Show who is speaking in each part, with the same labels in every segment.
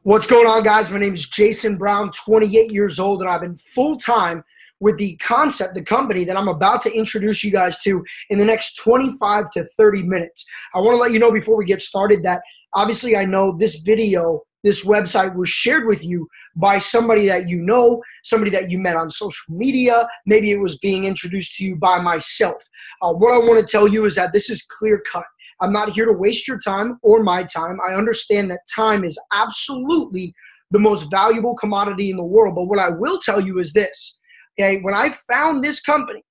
Speaker 1: What's going on, guys? My name is Jason Brown, 28 years old, and I've been full-time with the company that I'm about to introduce you guys to in the next 25 to 30 minutes. I want to let you know before we get started that obviously I know this website was shared with you by somebody that you know, somebody that you met on social media. Maybe it was being introduced to you by myself. What I want to tell you is that this is clear cut. I'm not here to waste your time or my time. I understand that time is absolutely the most valuable commodity in the world. But what I will tell you is this, okay? When I found this company,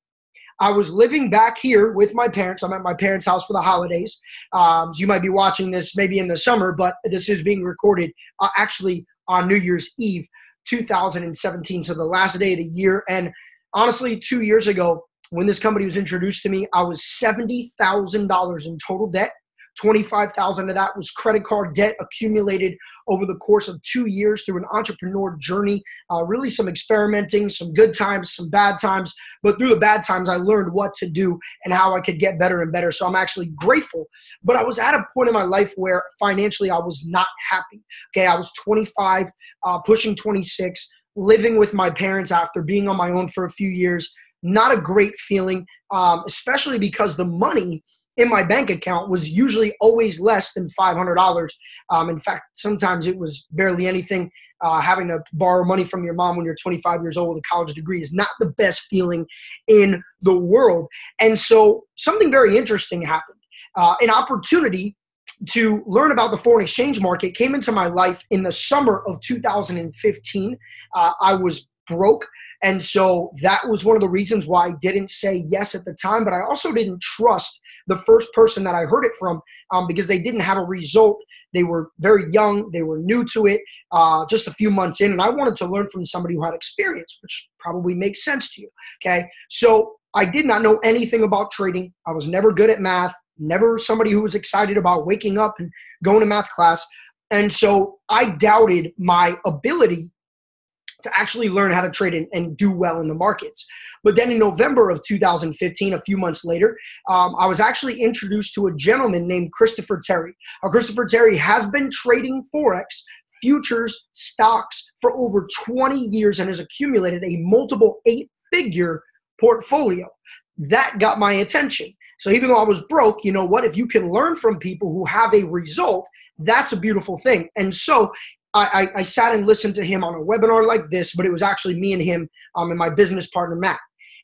Speaker 1: I was living back here with my parents. I'm at my parents' house for the holidays. So you might be watching this maybe in the summer, but this is being recorded actually on New Year's Eve, 2017, so the last day of the year. And honestly, 2 years ago, when this company was introduced to me, I was $70,000 in total debt. $25,000 of that was credit card debt accumulated over the course of 2 years through an entrepreneur journey. Really some experimenting, some good times, some bad times. But through the bad times, I learned what to do and how I could get better and better. So I'm actually grateful. But I was at a point in my life where financially I was not happy. Okay, I was 25, pushing 26, living with my parents after being on my own for a few years. Not a great feeling, especially because the money in my bank account was usually always less than $500. In fact, sometimes it was barely anything. Having to borrow money from your mom when you're 25 years old with a college degree is not the best feeling in the world. And so something very interesting happened. An opportunity to learn about the foreign exchange market came into my life in the summer of 2015. I was broke. And so that was one of the reasons why I didn't say yes at the time, but I also didn't trust the first person that I heard it from because they didn't have a result. They were very young. They were new to it, just a few months in. And I wanted to learn from somebody who had experience, which probably makes sense to you, okay? So I did not know anything about trading. I was never good at math, never somebody who was excited about waking up and going to math class. And so I doubted my ability to actually learn how to trade and do well in the markets. But then in November of 2015, a few months later, I was actually introduced to a gentleman named Christopher Terry. Christopher Terry has been trading Forex, futures, stocks for over 20 years and has accumulated a multiple 8-figure portfolio. That got my attention. So even though I was broke, you know what? If you can learn from people who have a result, that's a beautiful thing. And so I sat and listened to him on a webinar like this, but it was actually me and him and my business partner, Matt.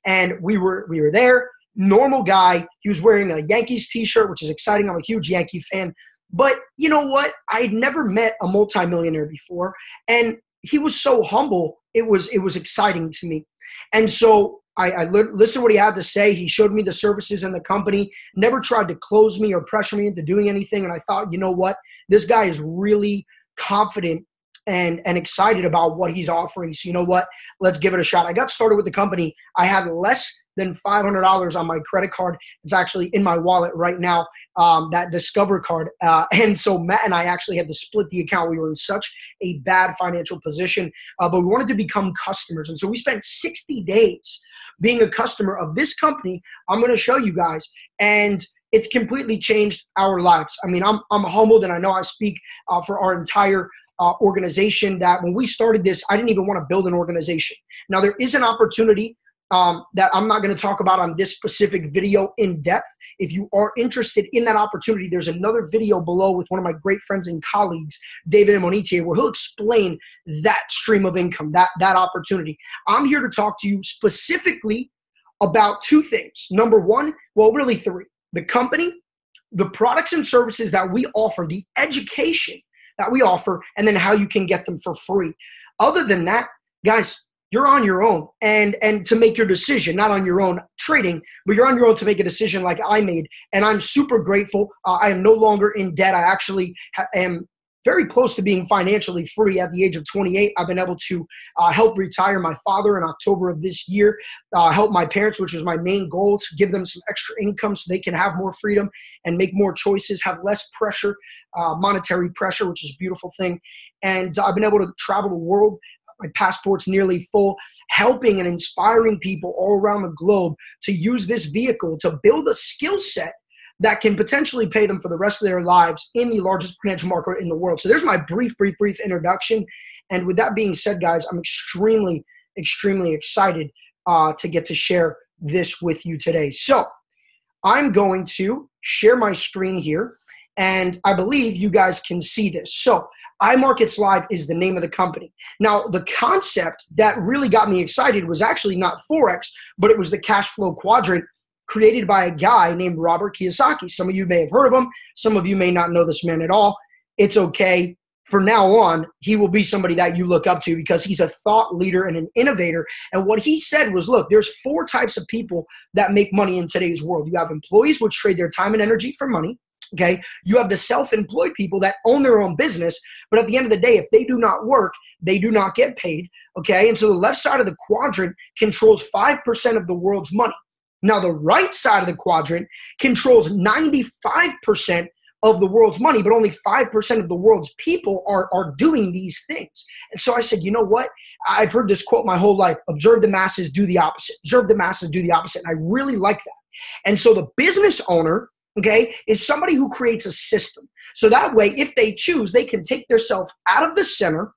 Speaker 1: And we were there, normal guy. He was wearing a Yankees t-shirt, which is exciting. I'm a huge Yankee fan. But you know what? I had never met a multimillionaire before. And he was so humble. It was exciting to me. And so I listened to what he had to say. He showed me the services in the company, never tried to close me or pressure me into doing anything. And I thought, you know what? This guy is really confident and excited about what he's offering. So you know what? Let's give it a shot. I got started with the company. I had less than $500 on my credit card. It's actually in my wallet right now, that Discover card. And so Matt and I actually had to split the account. We were in such a bad financial position, but we wanted to become customers. And so we spent 60 days being a customer of this company. I'm going to show you guys. And it's completely changed our lives. I mean, I'm humbled, and I know I speak for our entire organization that when we started this, I didn't even want to build an organization. Now, there is an opportunity that I'm not going to talk about on this specific video in depth. If you are interested in that opportunity, there's another video below with one of my great friends and colleagues, David Emonitier, where he'll explain that stream of income, that opportunity. I'm here to talk to you specifically about two things. Number one, well, really three. The company, the products and services that we offer, the education that we offer, and then how you can get them for free. Other than that, guys, you're on your own and to make your decision, not on your own trading, but you're on your own to make a decision like I made. And I'm super grateful. I am no longer in debt. I actually am very close to being financially free at the age of 28. I've been able to help retire my father in October of this year, help my parents, which was my main goal, to give them some extra income so they can have more freedom and make more choices, have less pressure, monetary pressure, which is a beautiful thing. And I've been able to travel the world. My passport's nearly full, helping and inspiring people all around the globe to use this vehicle to build a skill set that can potentially pay them for the rest of their lives in the largest financial market in the world. So there's my brief introduction. And with that being said, guys, I'm extremely excited to get to share this with you today. So I'm going to share my screen here, and I believe you guys can see this. So iMarketsLive is the name of the company. Now, the concept that really got me excited was actually not Forex, but it was the cash flow quadrant created by a guy named Robert Kiyosaki. Some of you may have heard of him. Some of you may not know this man at all. It's okay. From now on, he will be somebody that you look up to because he's a thought leader and an innovator. And what he said was, look, there's 4 types of people that make money in today's world. You have employees which trade their time and energy for money. Okay. You have the self-employed people that own their own business, but at the end of the day, if they do not work, they do not get paid. Okay. And so the left side of the quadrant controls 5% of the world's money. Now, the right side of the quadrant controls 95% of the world's money, but only 5% of the world's people are doing these things. And so I said, you know what? I've heard this quote my whole life: observe the masses, do the opposite. Observe the masses, do the opposite. And I really like that. And so the business owner, okay, is somebody who creates a system. So that way, if they choose, they can take themselves out of the center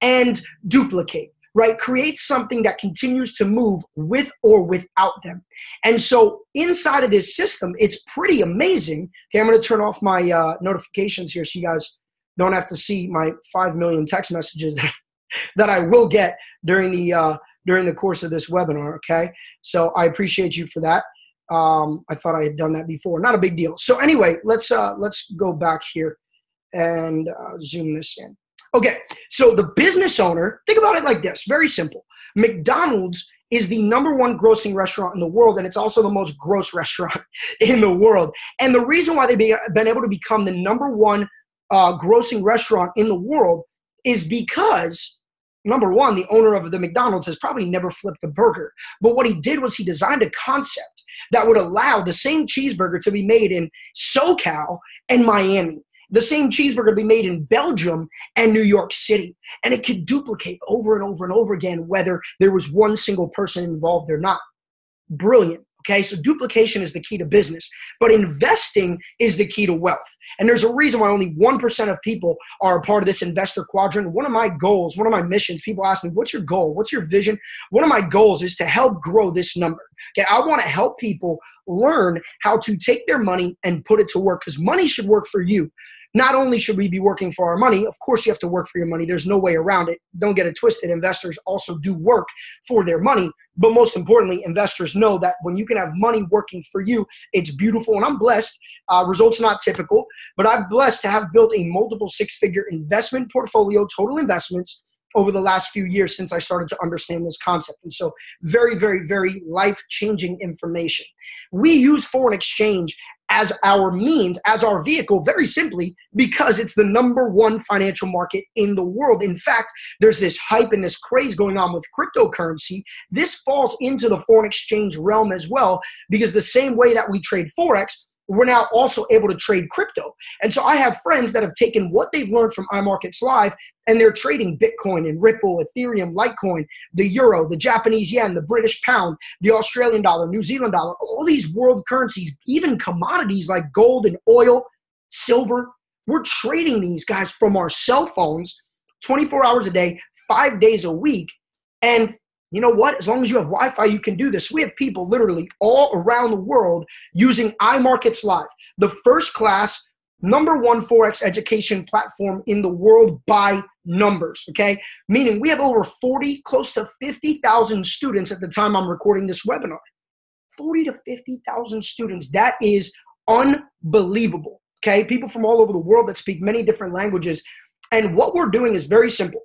Speaker 1: and duplicate, right? Create something that continues to move with or without them. And so inside of this system, it's pretty amazing. Okay, I'm going to turn off my notifications here so you guys don't have to see my 5 million text messages that I will get during the course of this webinar, okay? So I appreciate you for that. I thought I had done that before. Not a big deal. So anyway, let's go back here and zoom this in. Okay, so the business owner, think about it like this. Very simple. McDonald's is the #1 grossing restaurant in the world, and it's also the most gross restaurant in the world. And the reason why they've been able to become the #1 grossing restaurant in the world is because, number one, the owner of the McDonald's has probably never flipped a burger. But what he did was he designed a concept that would allow the same cheeseburger to be made in SoCal and Miami, the same cheeseburger to be made in Belgium and New York City. And it could duplicate over and over and over again, whether there was one single person involved or not. Brilliant. Okay, so duplication is the key to business, but investing is the key to wealth. And there's a reason why only 1% of people are a part of this investor quadrant. One of my goals, one of my missions, people ask me, what's your goal? What's your vision? One of my goals is to help grow this number. Okay, I want to help people learn how to take their money and put it to work, because money should work for you. Not only should we be working for our money, of course you have to work for your money. There's no way around it. Don't get it twisted. Investors also do work for their money. But most importantly, investors know that when you can have money working for you, it's beautiful. And I'm blessed. Results not typical, but I'm blessed to have built a multiple 6-figure investment portfolio, total investments, over the last few years since I started to understand this concept. And so very, very, very life-changing information. We use foreign exchange as our means, as our vehicle, very simply because it's the #1 financial market in the world. In fact, there's this hype and this craze going on with cryptocurrency. This falls into the foreign exchange realm as well, because the same way that we trade Forex, we're now also able to trade crypto. And so I have friends that have taken what they've learned from iMarketsLive, and they're trading Bitcoin and Ripple, Ethereum, Litecoin, the euro, the Japanese yen, the British pound, the Australian dollar, New Zealand dollar, all these world currencies, even commodities like gold and oil, silver. We're trading these guys from our cell phones 24 hours a day, 5 days a week. And you know what? As long as you have Wi-Fi, you can do this. We have people literally all around the world using iMarketsLive, the first class, #1 Forex education platform in the world by numbers, okay? Meaning we have over 40, close to 50,000 students at the time I'm recording this webinar. 40 to 50,000 students. That is unbelievable, okay? People from all over the world that speak many different languages. And what we're doing is very simple.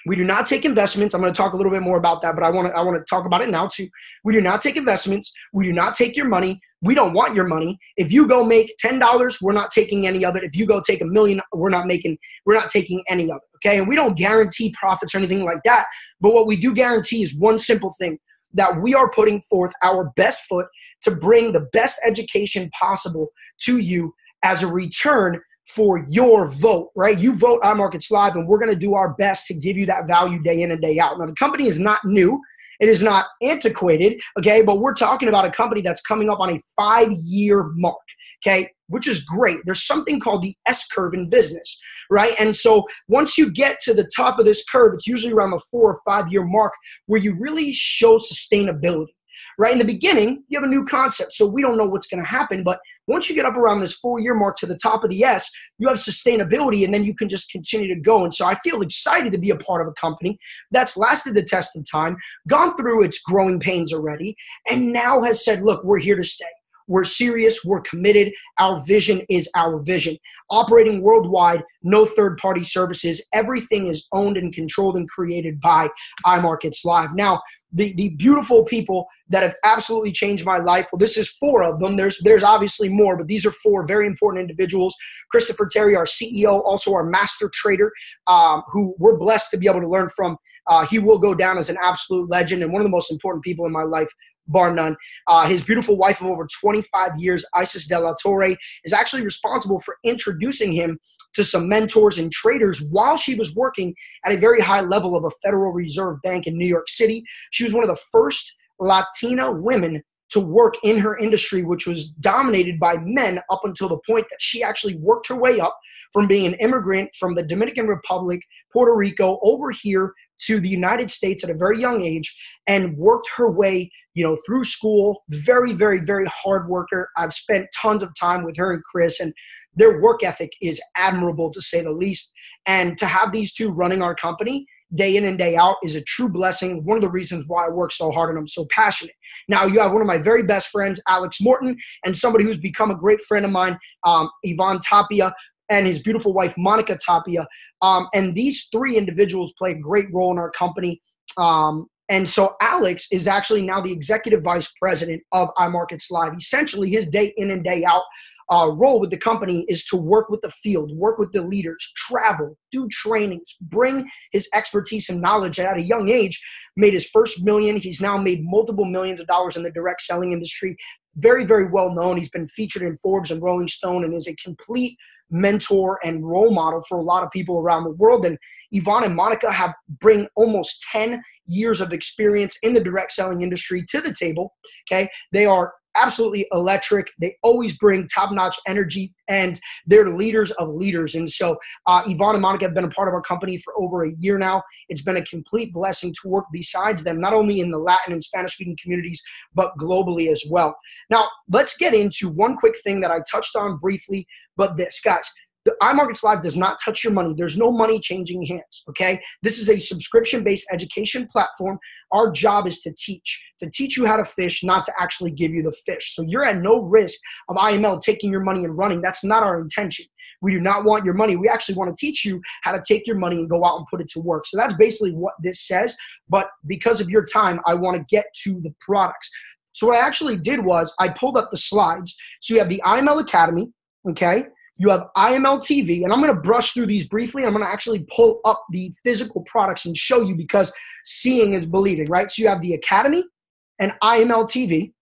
Speaker 1: We do not take investments. I'm going to talk a little bit more about that, but I want to talk about it now too. We do not take investments. We do not take your money. We don't want your money. If you go make $10, we're not taking any of it. If you go take $1 million, we're not taking any of it. Okay. And we don't guarantee profits or anything like that. But what we do guarantee is one simple thing, that we are putting forth our best foot to bring the best education possible to you as a return for your vote, right? You vote iMarketsLive, and we're going to do our best to give you that value day in and day out. Now, the company is not new. It is not antiquated, okay? But we're talking about a company that's coming up on a 5-year mark, okay? Which is great. There's something called the S-curve in business, right? And so once you get to the top of this curve, it's usually around the 4 or 5-year mark where you really show sustainability. Right in the beginning, you have a new concept, so we don't know what's going to happen. But once you get up around this 4-year mark to the top of the S, you have sustainability, and then you can just continue to go. And so I feel excited to be a part of a company that's lasted the test of time, gone through its growing pains already, and now has said, look, we're here to stay. We're serious. We're committed. Our vision is our vision. Operating worldwide, no third-party services. Everything is owned and controlled and created by iMarketsLive. Now, the beautiful people that have absolutely changed my life, well, this is 4 of them. There's obviously more, but these are 4 very important individuals. Christopher Terry, our CEO, also our master trader, who we're blessed to be able to learn from. He will go down as an absolute legend and one of the most important people in my life, bar none. His beautiful wife of over 25 years, Isis De La Torre, is actually responsible for introducing him to some mentors and traders while she was working at a very high level of a Federal Reserve Bank in New York City. She was one of the first Latina women to work in her industry, which was dominated by men up until the point that she actually worked her way up from being an immigrant from the Dominican Republic, Puerto Rico, over here to the United States at a very young age and worked her way, through school. Very, very, very hard worker. I've spent tons of time with her and Chris, and their work ethic is admirable to say the least. And to have these two running our company day in and day out is a true blessing. One of the reasons why I work so hard and I'm so passionate. Now, you have one of my very best friends, Alex Morton, and somebody who's become a great friend of mine, Ivan Tapia, and his beautiful wife, Monica Tapia. And these 3 individuals play a great role in our company. And so Alex is actually now the executive vice president of iMarketsLive. Essentially, his day in and day out role with the company is to work with the field, work with the leaders, travel, do trainings, bring his expertise and knowledge. At a young age, made his first million. He's now made multiple millions of dollars in the direct selling industry. Very, very well known. He's been featured in Forbes and Rolling Stone and is a complete mentor and role model for a lot of people around the world. And Yvonne and Monica bring almost 10 years of experience in the direct selling industry to the table. Okay. They are absolutely electric. They always bring top-notch energy, and they're leaders of leaders. And so Yvonne and Monica have been a part of our company for over a year now. It's been a complete blessing to work besides them, not only in the Latin and Spanish-speaking communities, but globally as well. Now, let's get into one quick thing that I touched on briefly, but this, guys. The iMarketsLive does not touch your money. There's no money changing hands, okay? This is a subscription-based education platform. Our job is to teach you how to fish, not to actually give you the fish. So you're at no risk of IML taking your money and running. That's not our intention. We do not want your money. We actually want to teach you how to take your money and go out and put it to work. So that's basically what this says. But because of your time, I want to get to the products. So what I actually did was I pulled up the slides. So you have the IML Academy, okay? You have IML TV, and I'm going to brush through these briefly. I'm going to actually pull up the physical products and show you because seeing is believing, right? So you have the Academy and IML TV.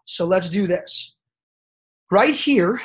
Speaker 1: So let's do this. Right here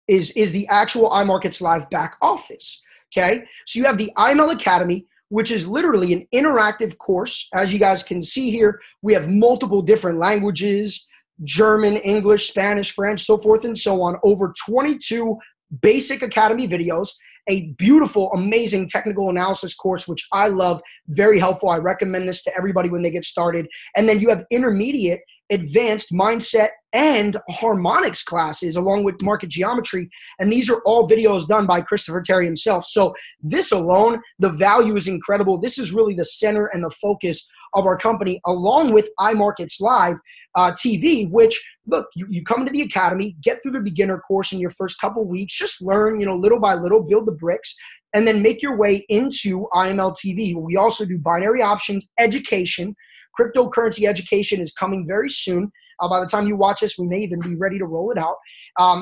Speaker 1: is the actual iMarketsLive back office, okay? So you have the IML Academy, which is literally an interactive course. As you guys can see here, we have multiple different languages, German, English, Spanish, French, so forth and so on. Over 22 basic Academy videos, a beautiful, amazing technical analysis course, which I love, very helpful. I recommend this to everybody when they get started. And then you have intermediate, advanced mindset, and harmonics classes along with market geometry. And these are all videos done by Christopher Terry himself. So this alone, the value is incredible. This is really the center and the focus of our company, along with iMarketsLive TV, which, look, you come into the Academy, get through the beginner course in your first couple weeks, just learn, little by little, build the bricks, and then make your way into IML TV. We also do binary options, education, cryptocurrency education is coming very soon. By the time you watch this, we may even be ready to roll it out.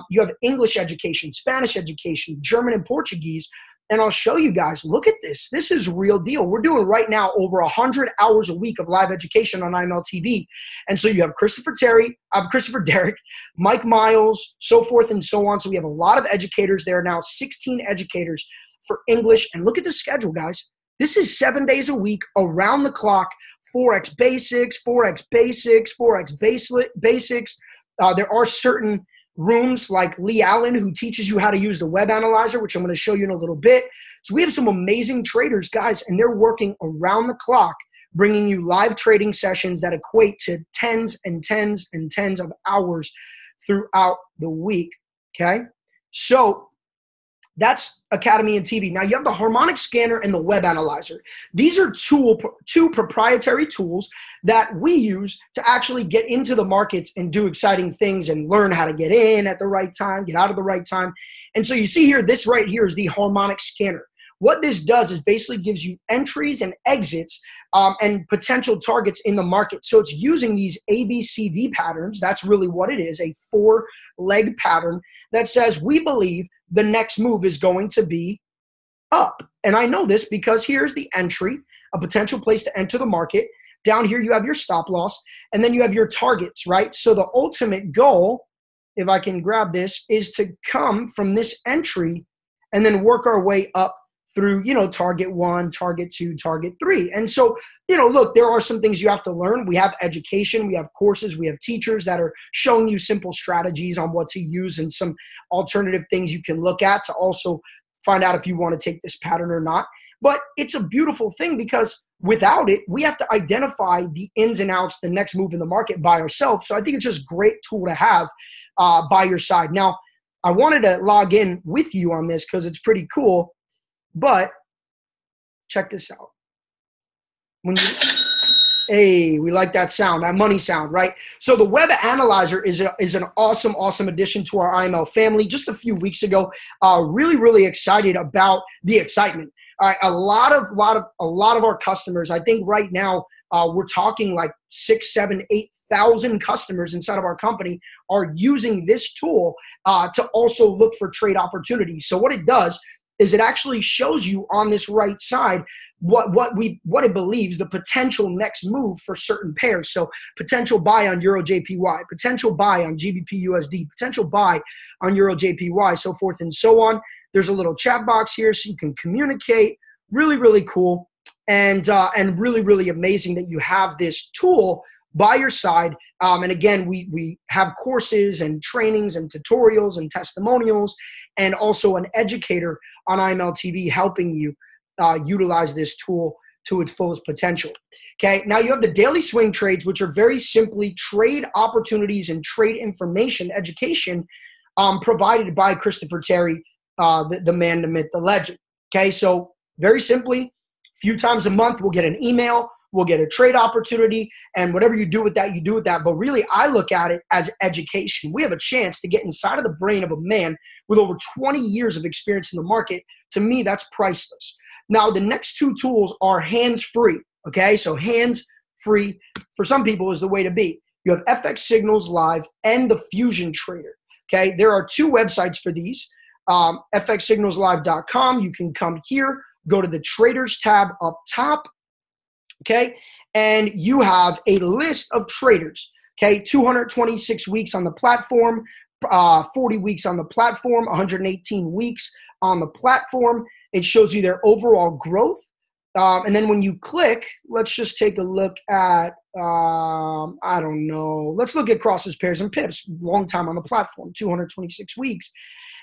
Speaker 1: You have English education, Spanish education, German and Portuguese. And I'll show you guys, look at this. This is real deal. We're doing right now over 100 hours a week of live education on IML TV. And so you have Christopher Derrick, Mike Miles, so forth and so on. So we have a lot of educators there now, 16 educators for English. And look at the schedule, guys. This is 7 days a week, around the clock, Forex basics, Forex basics, Forex basics. There are certain rooms like Lee Allen who teaches you how to use the web analyzer, which I'm going to show you in a little bit. So we have some amazing traders, guys, and they're working around the clock, bringing you live trading sessions that equate to tens and tens and tens of hours throughout the week, okay? So that's Academy and TV. Now you have the harmonic scanner and the web analyzer. These are two proprietary tools that we use to actually get into the markets and do exciting things and learn how to get in at the right time, get out of the right time. And so you see here, this right here is the harmonic scanner. What this does is basically gives you entries and exits and potential targets in the market. So it's using these ABCD patterns. That's really what it is, a 4-leg pattern that says we believe the next move is going to be up. And I know this because here's the entry, a potential place to enter the market. Down here you have your stop loss, and then you have your targets, right? So the ultimate goal, if I can grab this, is to come from this entry and then work our way up through, target 1, target 2, target 3. And so, look, there are some things you have to learn. We have education, we have courses, we have teachers that are showing you simple strategies on what to use and some alternative things you can look at to also find out if you want to take this pattern or not. But it's a beautiful thing because without it, we have to identify the ins and outs, the next move in the market by ourselves. So I think it's just a great tool to have by your side. Now, I wanted to log in with you on this because it's pretty cool. But check this out. Hey, we like that sound, that money sound, right? So the web analyzer is an awesome, awesome addition to our IML family. Just a few weeks ago, really excited about the excitement. All right, a lot of our customers, I think right now, we're talking like 6, 7, 8,000 customers inside of our company are using this tool to also look for trade opportunities. So what it does is it actually shows you on this right side what it believes the potential next move for certain pairs. So potential buy on Euro JPY, potential buy on GBP USD, potential buy on Euro JPY, so forth and so on. There's a little chat box here so you can communicate. Really cool and really amazing that you have this tool by your side. And again, we have courses and trainings and tutorials and testimonials and also an educator on IML TV helping you utilize this tool to its fullest potential. Okay, now you have the daily swing trades, which are very simply trade opportunities and trade information education provided by Christopher Terry, the man, the myth, the legend. Okay, so very simply, a few times a month, we'll get an email, we'll get a trade opportunity, and whatever you do with that, you do with that. But really, I look at it as education. We have a chance to get inside of the brain of a man with over 20 years of experience in the market. To me, that's priceless. Now, the next two tools are hands-free, okay? So hands-free, for some people, is the way to be. You have FX Signals Live and the Fusion Trader, okay? There are two websites for these, fxsignalslive.com. You can come here, go to the Traders tab up top, okay? And you have a list of traders, okay? 226 weeks on the platform, 40 weeks on the platform, 118 weeks on the platform. It shows you their overall growth. And then when you click, let's just take a look at, I don't know, let's look at crosses, pairs, and pips. Long time on the platform, 226 weeks.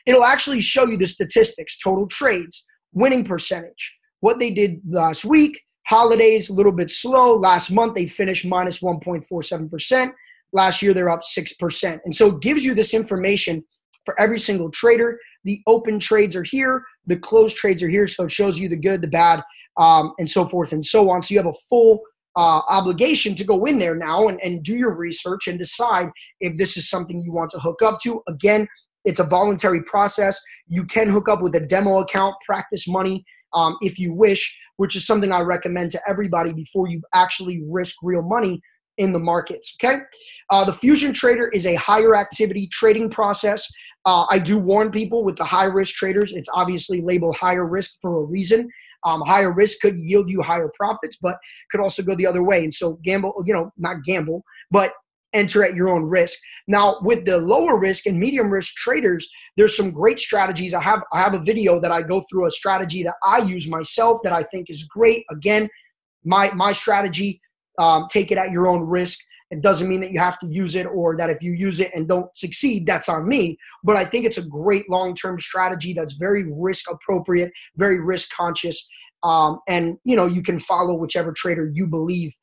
Speaker 1: It'll actually show you the statistics, total trades, winning percentage, what they did last week, holidays, a little bit slow. Last month, they finished minus 1.47%. Last year, they're up 6%. And so it gives you this information for every single trader. The open trades are here. The closed trades are here. So it shows you the good, the bad, and so forth and so on. So you have a full obligation to go in there now and do your research and decide if this is something you want to hook up to. Again, it's a voluntary process. You can hook up with a demo account, practice money if you wish, which is something I recommend to everybody before you actually risk real money in the markets, okay? The Fusion Trader is a higher activity trading process. I do warn people with the high risk traders, it's obviously labeled higher risk for a reason. Higher risk could yield you higher profits, but could also go the other way. And so gamble, not gamble, but enter at your own risk. Now, with the lower risk and medium risk traders, there's some great strategies. I have a video that I go through a strategy that I use myself that I think is great. Again, my strategy, take it at your own risk. It doesn't mean that you have to use it, or that if you use it and don't succeed, that's on me. But I think it's a great long-term strategy that's very risk appropriate, very risk conscious. And you can follow whichever trader you believe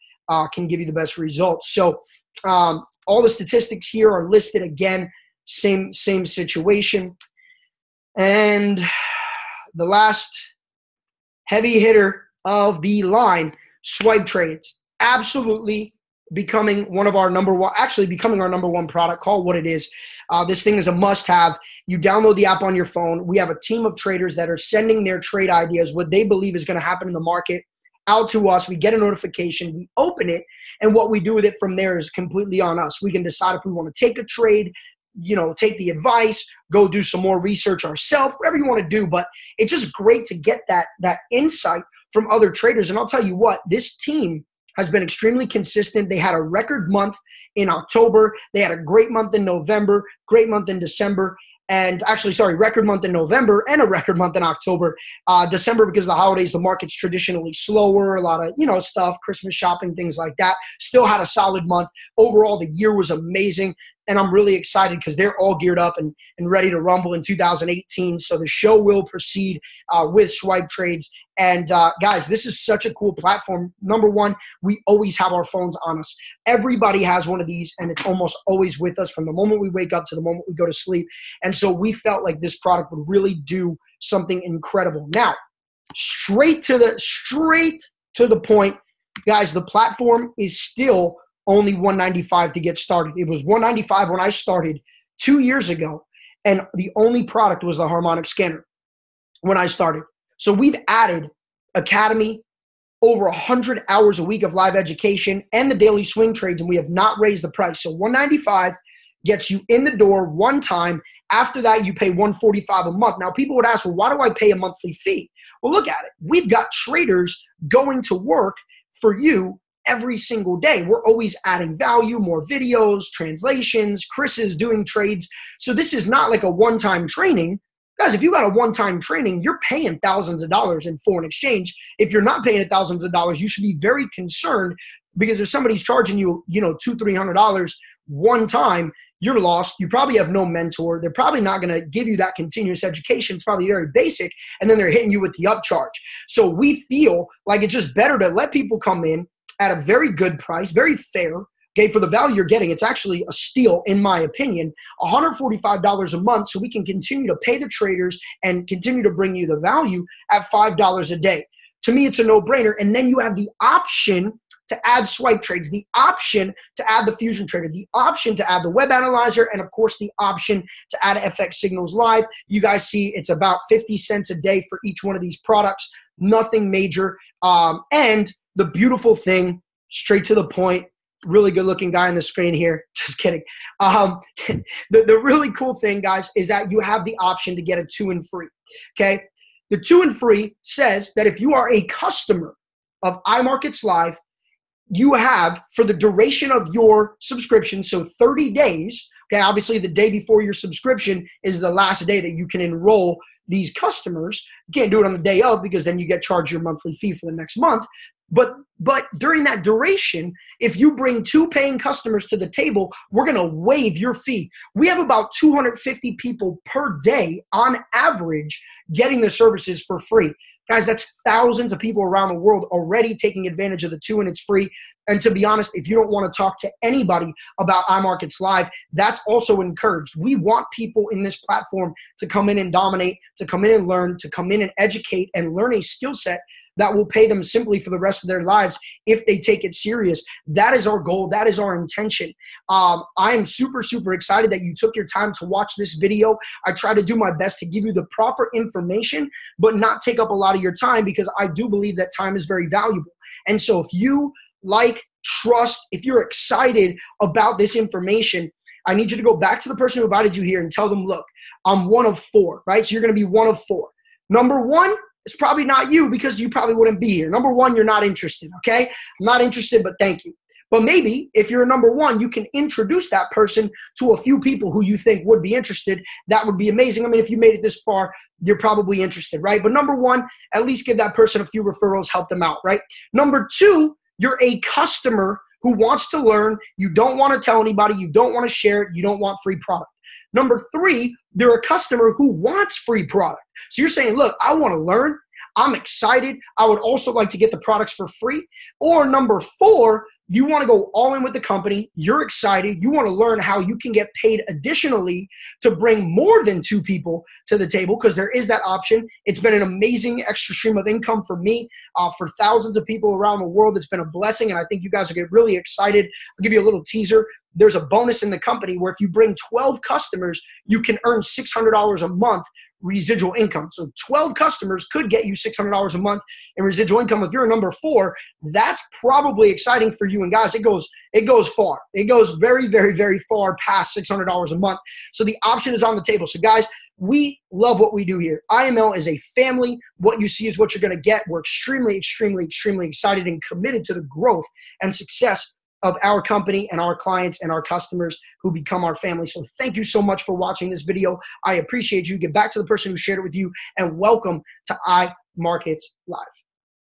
Speaker 1: can give you the best results. So all the statistics here are listed again, same situation. And the last heavy hitter of the line, swipe trades. Absolutely becoming our number one product. Call it what it is. This thing is a must-have. You download the app on your phone. We have a team of traders that are sending their trade ideas, what they believe is going to happen in the market, out to us. We get a notification. We open it, and what we do with it from there is completely on us. We can decide if we want to take a trade, take the advice, go do some more research ourselves, whatever you want to do. But it's just great to get that insight from other traders. And I'll tell you what, this team has been extremely consistent. They had a record month in October. They had a great month in November, great month in December, and record month in November and a record month in October. December, because of the holidays, the market's traditionally slower, a lot of, stuff, Christmas shopping, things like that. Still had a solid month. Overall, the year was amazing, and I'm really excited because they're all geared up and ready to rumble in 2018. So the show will proceed with swipe trades. And guys, this is such a cool platform. Number one, we always have our phones on us. Everybody has one of these, and it's almost always with us from the moment we wake up to the moment we go to sleep. And so we felt like this product would really do something incredible. Now, straight to the point, guys, the platform is still only $195 to get started. It was $195 when I started 2 years ago, and the only product was the harmonic scanner when I started. So we've added Academy, over 100 hours a week of live education, and the daily swing trades, and we have not raised the price. So $195 gets you in the door one time. After that, you pay $145 a month. Now, people would ask, well, why do I pay a monthly fee? Well, look at it. We've got traders going to work for you every single day. We're always adding value, more videos, translations. Chris is doing trades. So this is not like a one-time training. Guys, if you got a one-time training, you're paying thousands of dollars in foreign exchange. If you're not paying thousands of dollars, you should be very concerned, because if somebody's charging you, $200, $300 one time, you're lost. You probably have no mentor. They're probably not going to give you that continuous education. It's probably very basic, and then they're hitting you with the upcharge. So we feel like it's just better to let people come in at a very good price, very fair. Okay, for the value you're getting, it's actually a steal, in my opinion. $145 a month, so we can continue to pay the traders and continue to bring you the value at $5 a day. To me, it's a no-brainer. And then you have the option to add swipe trades, the option to add the fusion trader, the option to add the web analyzer, and of course the option to add FX signals live. You guys see it's about 50 cents a day for each one of these products, nothing major. And the beautiful thing, straight to the point, really good looking guy on the screen here. Just kidding. The really cool thing, guys, is that you have the option to get a 2 and free. Okay. The 2 and free says that if you are a customer of iMarketsLive, you have, for the duration of your subscription, so 30 days, okay, obviously the day before your subscription is the last day that you can enroll these customers. You can't do it on the day of, because then you get charged your monthly fee for the next month. But during that duration, if you bring 2 paying customers to the table, we're going to waive your fee. We have about 250 people per day on average getting the services for free. Guys, that's thousands of people around the world already taking advantage of the 2, and it's free. And to be honest, if you don't want to talk to anybody about iMarketsLive, that's also encouraged. We want people in this platform to come in and dominate, to come in and learn, to come in and educate and learn a skill set that will pay them simply for the rest of their lives if they take it serious. That is our goal. That is our intention. I am super, super excited that you took your time to watch this video. I try to do my best to give you the proper information, but not take up a lot of your time, because I do believe that time is very valuable. And so if you trust, if you're excited about this information, I need you to go back to the person who invited you here and tell them, look, I'm one of 4, right? So you're going to be one of 4. Number 1, it's probably not you, because you probably wouldn't be here. Number 1, you're not interested, okay? I'm not interested, but thank you. But maybe if you're a number one, you can introduce that person to a few people who you think would be interested. That would be amazing. I mean, if you made it this far, you're probably interested, right? But number one, at least give that person a few referrals, help them out, right? Number two, you're a customer who wants to learn. You don't want to tell anybody. You don't want to share it. You don't want free product. Number three, they're a customer who wants free product. So you're saying, look, I want to learn. I'm excited. I would also like to get the products for free. Or number four, you want to go all in with the company. You're excited. You want to learn how you can get paid additionally to bring more than two people to the table, because there is that option. It's been an amazing extra stream of income for me, for thousands of people around the world. It's been a blessing, and I think you guys will get really excited. I'll give you a little teaser. There's a bonus in the company where if you bring 12 customers, you can earn $600 a month residual income. So 12 customers could get you $600 a month in residual income. If you're a number four, that's probably exciting for you. And guys, it goes far. It goes very, very, very far past $600 a month. So the option is on the table. So guys, we love what we do here. IML is a family. What you see is what you're going to get. We're extremely, extremely, extremely excited and committed to the growth and success of our company and our clients and our customers who become our family. So thank you so much for watching this video. I appreciate you. Get back to the person who shared it with you, and welcome to iMarketsLive.